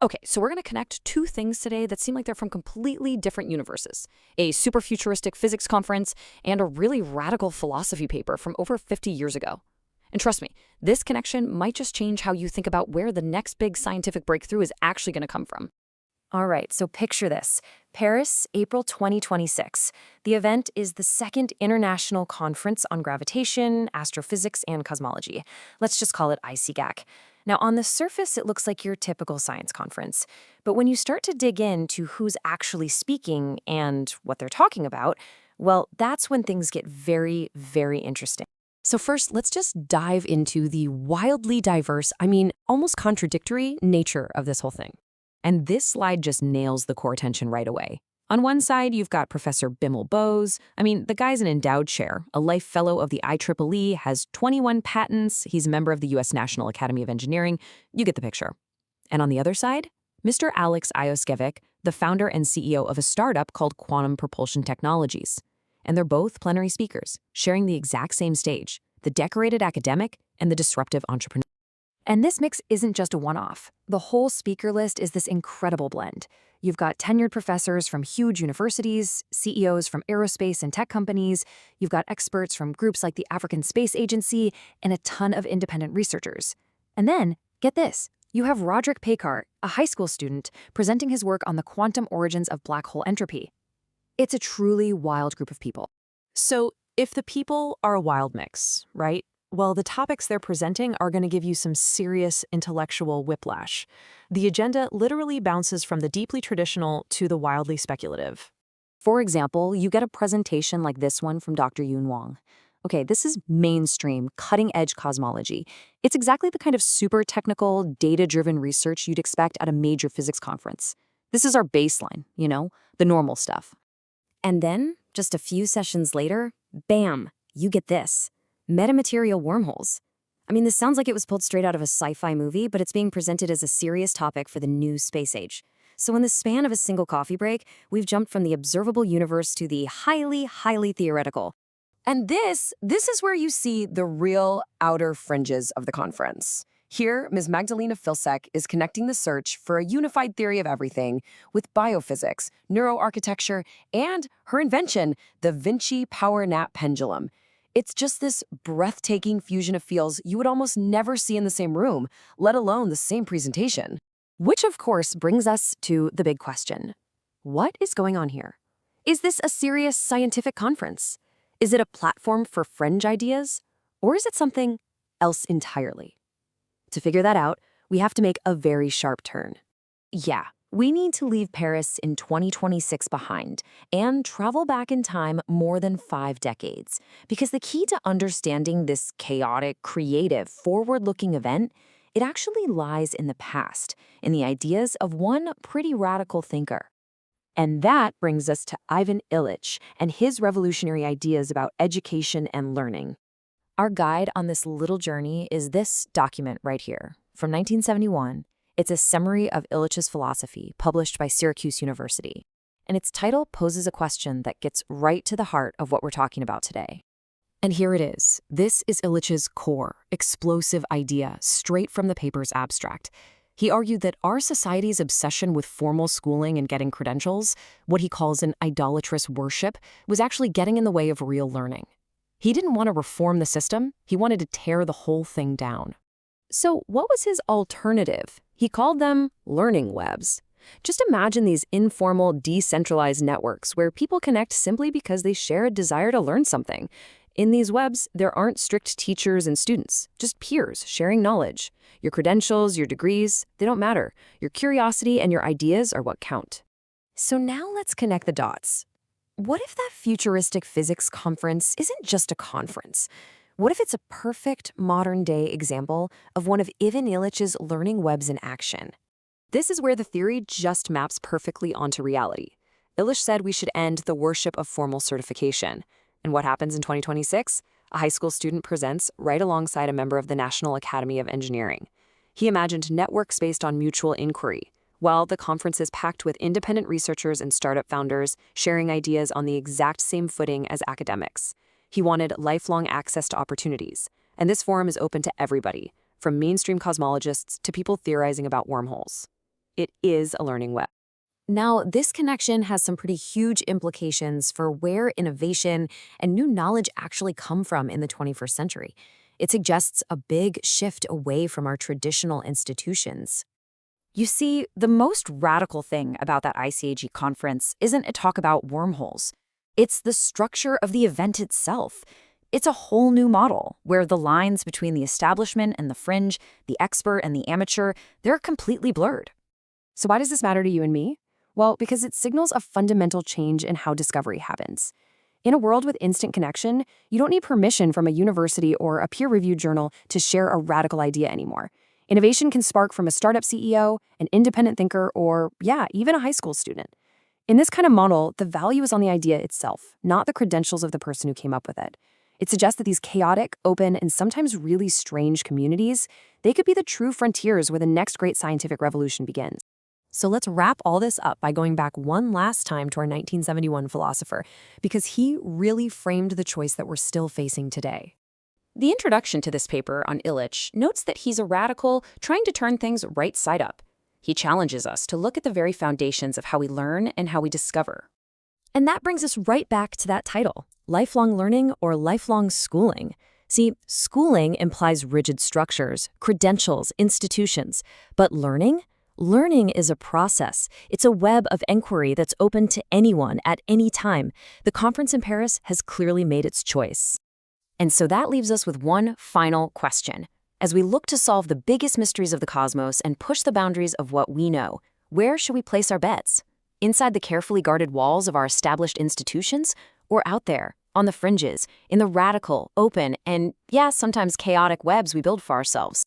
Okay, so we're going to connect two things today that seem like they're from completely different universes. A super futuristic physics conference and a really radical philosophy paper from over 50 years ago. And trust me, this connection might just change how you think about where the next big scientific breakthrough is actually going to come from. All right, so picture this. Paris, April 2026. The event is the second International Conference on Gravitation, Astrophysics, and Cosmology. Let's just call it ICGAC. Now, on the surface, it looks like your typical science conference. But when you start to dig into who's actually speaking and what they're talking about, well, that's when things get very, very interesting. So first, let's just dive into the wildly diverse, almost contradictory nature of this whole thing. And this slide just nails the core tension right away. On one side, you've got Professor Bimmel Bose. The guy's an endowed chair, a life fellow of the IEEE, has 21 patents. He's a member of the U.S. National Academy of Engineering. You get the picture. And on the other side, Mr. Alex Ioskevic, the founder and CEO of a startup called Quantum Propulsion Technologies. And they're both plenary speakers, sharing the exact same stage, the decorated academic and the disruptive entrepreneur. And this mix isn't just a one-off. The whole speaker list is this incredible blend. You've got tenured professors from huge universities, CEOs from aerospace and tech companies, you've got experts from groups like the African Space Agency, and a ton of independent researchers. And then, get this, you have Roderick Pekar, a high school student, presenting his work on the quantum origins of black hole entropy. It's a truly wild group of people. So if the people are a wild mix, right? Well, the topics they're presenting are going to give you some serious intellectual whiplash. The agenda literally bounces from the deeply traditional to the wildly speculative. For example, you get a presentation like this one from Dr. Yun Wang. Okay, this is mainstream, cutting-edge cosmology. It's exactly the kind of super technical, data-driven research you'd expect at a major physics conference. This is our baseline, the normal stuff. And then, just a few sessions later, bam, you get this. Metamaterial wormholes. This sounds like it was pulled straight out of a sci-fi movie, but it's being presented as a serious topic for the new space age. So in the span of a single coffee break, we've jumped from the observable universe to the highly, highly theoretical. And this is where you see the real outer fringes of the conference. Here, Ms. Magdalena Filsek is connecting the search for a unified theory of everything with biophysics, neuroarchitecture, and her invention, the Vinci power nap pendulum. It's just this breathtaking fusion of fields you would almost never see in the same room, let alone the same presentation. Which, of course, brings us to the big question. What is going on here? Is this a serious scientific conference? Is it a platform for fringe ideas? Or is it something else entirely? To figure that out, we have to make a very sharp turn. Yeah, we need to leave Paris in 2026 behind and travel back in time more than 5 decades. Because the key to understanding this chaotic, creative, forward-looking event, it actually lies in the past, in the ideas of one pretty radical thinker. And that brings us to Ivan Illich and his revolutionary ideas about education and learning. Our guide on this little journey is this document right here, from 1971. It's a summary of Illich's philosophy, published by Syracuse University. And its title poses a question that gets right to the heart of what we're talking about today. And here it is. This is Illich's core, explosive idea, straight from the paper's abstract. He argued that our society's obsession with formal schooling and getting credentials, what he calls an idolatrous worship, was actually getting in the way of real learning. He didn't want to reform the system. He wanted to tear the whole thing down. So what was his alternative? He called them learning webs. Just imagine these informal, decentralized networks where people connect simply because they share a desire to learn something. In these webs, there aren't strict teachers and students, just peers sharing knowledge. Your credentials, your degrees, they don't matter. Your curiosity and your ideas are what count. So now let's connect the dots. What if that futuristic physics conference isn't just a conference? What if it's a perfect modern-day example of one of Ivan Illich's learning webs in action? This is where the theory just maps perfectly onto reality. Illich said we should end the worship of formal certification. And what happens in 2026? A high school student presents right alongside a member of the National Academy of Engineering. He imagined networks based on mutual inquiry, while the conference is packed with independent researchers and startup founders sharing ideas on the exact same footing as academics. He wanted lifelong access to opportunities, and this forum is open to everybody, from mainstream cosmologists to people theorizing about wormholes. It is a learning web. Now, this connection has some pretty huge implications for where innovation and new knowledge actually come from in the 21st century. It suggests a big shift away from our traditional institutions. You see, the most radical thing about that ICAG conference isn't a talk about wormholes. It's the structure of the event itself. It's a whole new model where the lines between the establishment and the fringe, the expert and the amateur, they're completely blurred. So why does this matter to you and me? Well, because it signals a fundamental change in how discovery happens. In a world with instant connection, you don't need permission from a university or a peer-reviewed journal to share a radical idea anymore. Innovation can spark from a startup CEO, an independent thinker, or, even a high school student. In this kind of model, the value is on the idea itself, not the credentials of the person who came up with it. It suggests that these chaotic, open, and sometimes really strange communities, they could be the true frontiers where the next great scientific revolution begins. So let's wrap all this up by going back one last time to our 1971 philosopher, because he really framed the choice that we're still facing today. The introduction to this paper on Illich notes that he's a radical trying to turn things right side up. He challenges us to look at the very foundations of how we learn and how we discover. And that brings us right back to that title, lifelong learning or lifelong schooling. See, schooling implies rigid structures, credentials, institutions. But learning? Learning is a process. It's a web of inquiry that's open to anyone at any time. The conference in Paris has clearly made its choice. And so that leaves us with one final question. As we look to solve the biggest mysteries of the cosmos and push the boundaries of what we know, where should we place our bets? Inside the carefully guarded walls of our established institutions, or out there, on the fringes, in the radical, open, and sometimes chaotic webs we build for ourselves?